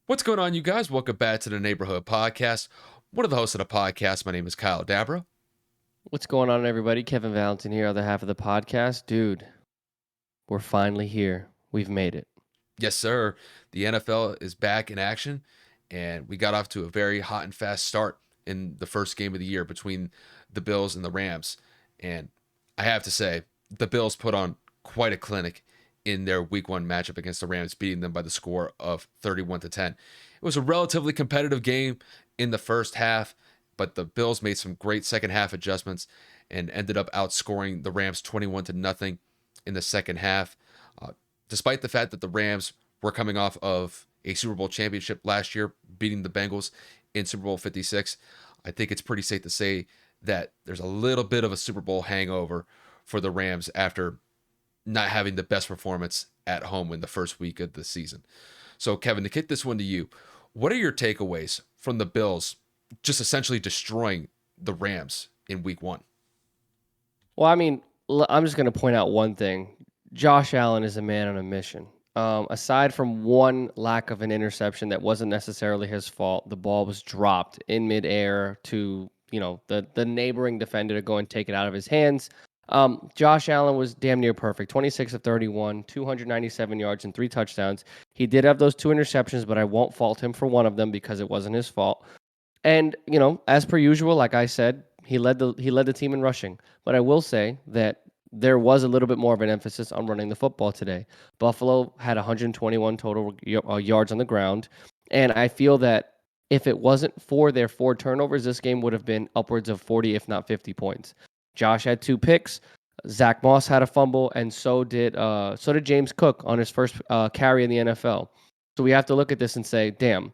What's going on, you guys? Welcome back to the Neighborhood Podcast. One of the hosts of the podcast, my name is Kyle Dabra. What's going on, everybody? Kevin Valentin here, other half of the podcast. Dude, we're finally here. We've made it. Yes, sir. The NFL is back in action, and we got off to a very hot and fast start in the first game of the year between the Bills and the Rams. And I have to say, the Bills put on quite a clinic in their week one matchup against the Rams, beating them by the score of 31-10. It was a relatively competitive game in the first half, but the Bills made some great second half adjustments and ended up outscoring the Rams 21-0 in the second half. Uh, Despite the fact that the Rams were coming off of a Super Bowl championship last year, beating the Bengals in Super Bowl 56, I think it's pretty safe to say that there's a little bit of a Super Bowl hangover for the Rams after not having the best performance at home in the first week of the season. So, Kevin, to kick this one to you, what are your takeaways from the Bills just essentially destroying the Rams in week one? Well, I'm just going to point out one thing. Josh Allen is a man on a mission. Aside from one lack of an interception that wasn't necessarily his fault, the ball was dropped in midair to the neighboring defender to go and take it out of his hands. Josh Allen was damn near perfect. 26 of 31, 297 yards and 3 touchdowns. He did have those 2 interceptions, but I won't fault him for one of them because it wasn't his fault. And as per usual, like I said, he led the team in rushing. But I will say that there was a little bit more of an emphasis on running the football today. Buffalo had 121 total yards on the ground, and I feel that if it wasn't for their 4 turnovers, this game would have been upwards of 40, if not 50 points. Josh had 2 picks. Zach Moss had a fumble, and so did James Cook on his first carry in the NFL. So we have to look at this and say, damn,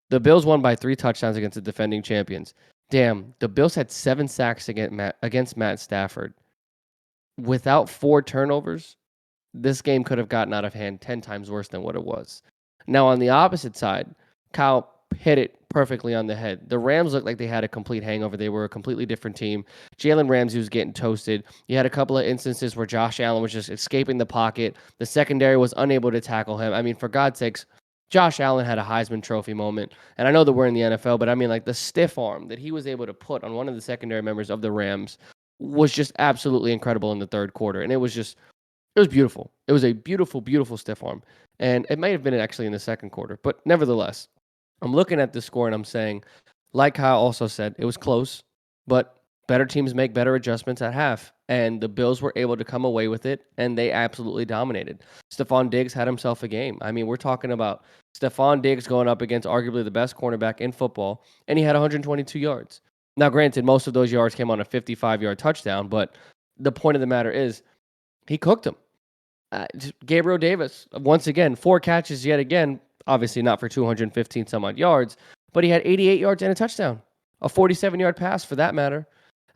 the Bills won by 3 touchdowns against the defending champions. Damn, the Bills had 7 sacks against Matt Stafford. Without 4 turnovers, this game could have gotten out of hand 10 times worse than what it was. Now, on the opposite side, Kyle hit it perfectly on the head. The Rams looked like they had a complete hangover. They were a completely different team. Jalen Ramsey was getting toasted. You had a couple of instances where Josh Allen was just escaping the pocket. The secondary was unable to tackle him. I mean, for God's sakes, Josh Allen had a Heisman Trophy moment. And I know that we're in the NFL, but I mean, like the stiff arm that he was able to put on one of the secondary members of the Rams was just absolutely incredible in the third quarter. And it was beautiful. It was a beautiful, beautiful stiff arm. And it may have been actually in the second quarter, but nevertheless, I'm looking at the score and I'm saying, like Kyle also said, it was close, but better teams make better adjustments at half. And the Bills were able to come away with it, and they absolutely dominated. Stephon Diggs had himself a game. I mean, we're talking about Stephon Diggs going up against arguably the best cornerback in football, and he had 122 yards. Now, granted, most of those yards came on a 55-yard touchdown, but the point of the matter is he cooked him. Gabriel Davis, once again, 4 catches yet again, obviously not for 215 some odd yards, but he had 88 yards and a touchdown, a 47-yard pass for that matter.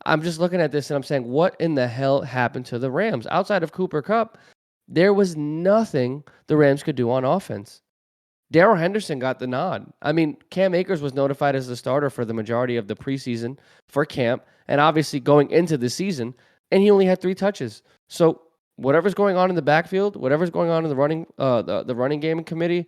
I'm just looking at this and I'm saying, what in the hell happened to the Rams? Outside of Cooper Kupp, there was nothing the Rams could do on offense. Darrell Henderson got the nod. I mean, Cam Akers was notified as the starter for the majority of the preseason for camp, and obviously going into the season, and he only had 3 touches. So whatever's going on in the backfield, whatever's going on in the running game committee,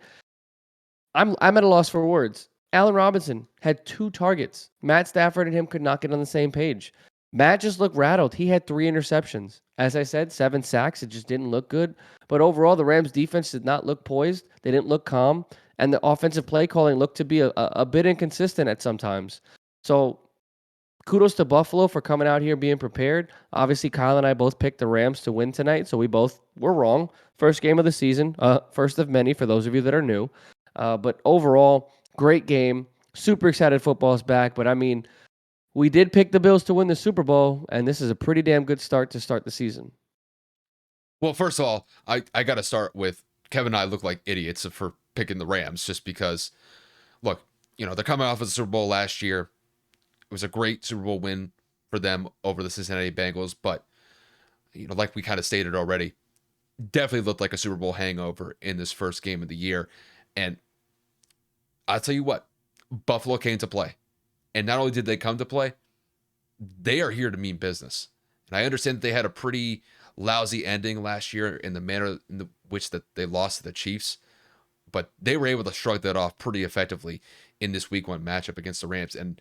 I'm at a loss for words. Allen Robinson had 2 targets. Matt Stafford and him could not get on the same page. Matt just looked rattled. He had 3 interceptions. As I said, 7 sacks. It just didn't look good. But overall, the Rams defense did not look poised. They didn't look calm. And the offensive play calling looked to be a bit inconsistent at sometimes. So kudos to Buffalo for coming out here being prepared. Obviously, Kyle and I both picked the Rams to win tonight, so we both were wrong. First game of the season, first of many for those of you that are new. But overall, great game. Super excited football is back. But I mean, we did pick the Bills to win the Super Bowl, and this is a pretty damn good start to start the season. Well, first of all, I got to start with Kevin and I look like idiots for picking the Rams just because, look, they're coming off of the Super Bowl last year. It was a great Super Bowl win for them over the Cincinnati Bengals, but like we kind of stated already, definitely looked like a Super Bowl hangover in this first game of the year. And I'll tell you what, Buffalo came to play. And not only did they come to play, they are here to mean business. And I understand that they had a pretty lousy ending last year in the manner in which that they lost to the Chiefs. but they were able to shrug that off pretty effectively in this week 1 matchup against the Rams. And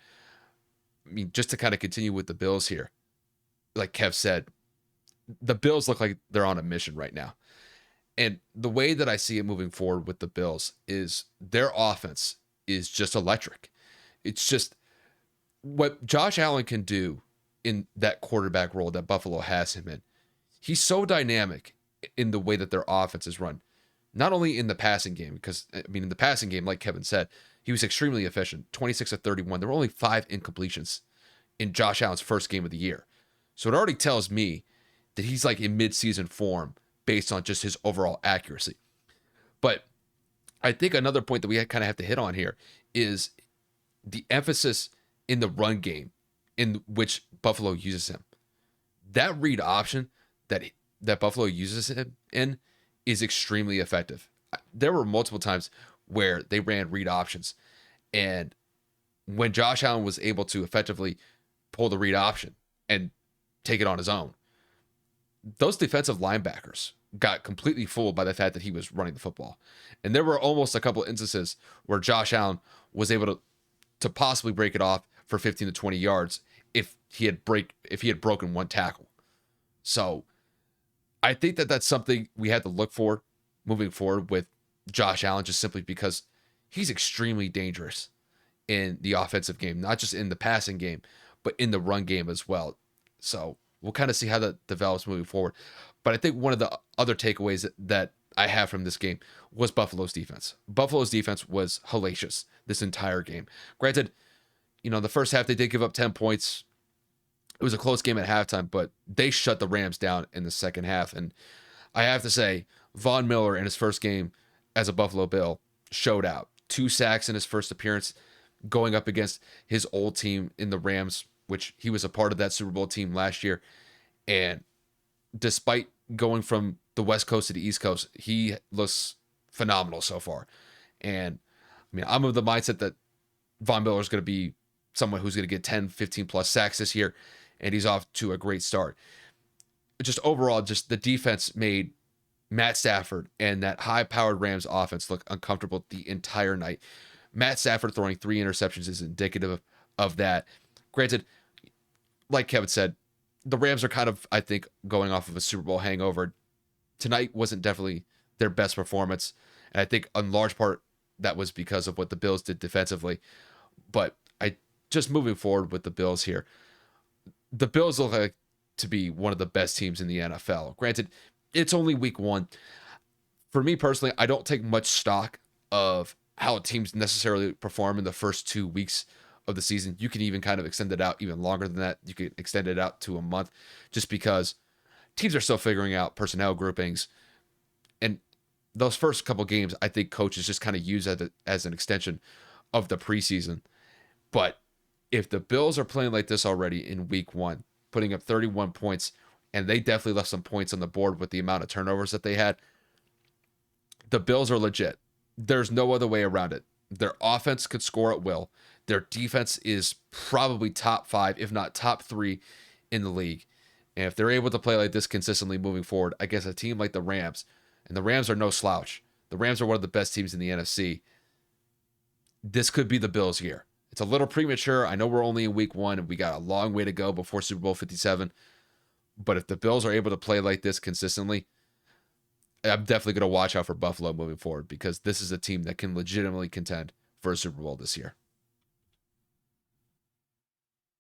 I mean, just to kind of continue with the Bills here, like Kev said, the Bills look like they're on a mission right now. And the way that I see it moving forward with the Bills is their offense is just electric. It's just what Josh Allen can do in that quarterback role that Buffalo has him in. He's so dynamic in the way that their offense is run. Not only in the passing game, because I mean, in the passing game, like Kevin said, he was extremely efficient, 26 of 31. There were only 5 incompletions in Josh Allen's first game of the year. So it already tells me that he's like in midseason form based on just his overall accuracy. But I think another point that we kind of have to hit on here is the emphasis in the run game in which Buffalo uses him. That read option that Buffalo uses him in is extremely effective. There were multiple times where they ran read options, and when Josh Allen was able to effectively pull the read option and take it on his own, those defensive linebackers got completely fooled by the fact that he was running the football. And there were almost a couple instances where Josh Allen was able to possibly break it off for 15 to 20 yards if he had broken one tackle. So I think that that's something we had to look for moving forward with Josh Allen, just simply because he's extremely dangerous in the offensive game, not just in the passing game, but in the run game as well. So we'll kind of see how that develops moving forward. But I think one of the other takeaways that I have from this game was Buffalo's defense. Buffalo's defense was hellacious this entire game. Granted, the first half they did give up 10 points. It was a close game at halftime, but they shut the Rams down in the second half. And I have to say, Von Miller in his first game as a Buffalo Bill showed out. 2 sacks in his first appearance, going up against his old team in the Rams, which he was a part of that Super Bowl team last year. And despite going from the West Coast to the East Coast, he looks phenomenal so far. And I mean, I'm of the mindset that Von Miller is going to be someone who's going to get 10, 15 plus sacks this year, and he's off to a great start. Just overall, just the defense made Matt Stafford and that high-powered Rams offense look uncomfortable the entire night. Matt Stafford throwing 3 interceptions is indicative of that. Granted, like Kevin said, the Rams are kind of, I think, going off of a Super Bowl hangover. Tonight wasn't definitely their best performance, and I think in large part that was because of what the Bills did defensively. But just moving forward with the Bills here, the Bills look like to be one of the best teams in the NFL. Granted, it's only week 1. For me personally, I don't take much stock of how teams necessarily perform in the first 2 weeks of the season. You can even kind of extend it out even longer than that. You could extend it out to a month, just because teams are still figuring out personnel groupings. And those first couple games, I think coaches just kind of use as an extension of the preseason. But if the Bills are playing like this already in week 1, putting up 31 points, and they definitely left some points on the board with the amount of turnovers that they had, the Bills are legit. There's no other way around it. Their offense could score at will. Their defense is probably top 5, if not top 3 in the league. And if they're able to play like this consistently moving forward against a team like the Rams, and the Rams are no slouch, the Rams are one of the best teams in the NFC, this could be the Bills' year. It's a little premature. I know we're only in week 1 and we got a long way to go before Super Bowl 57. But if the Bills are able to play like this consistently, I'm definitely going to watch out for Buffalo moving forward, because this is a team that can legitimately contend for a Super Bowl this year.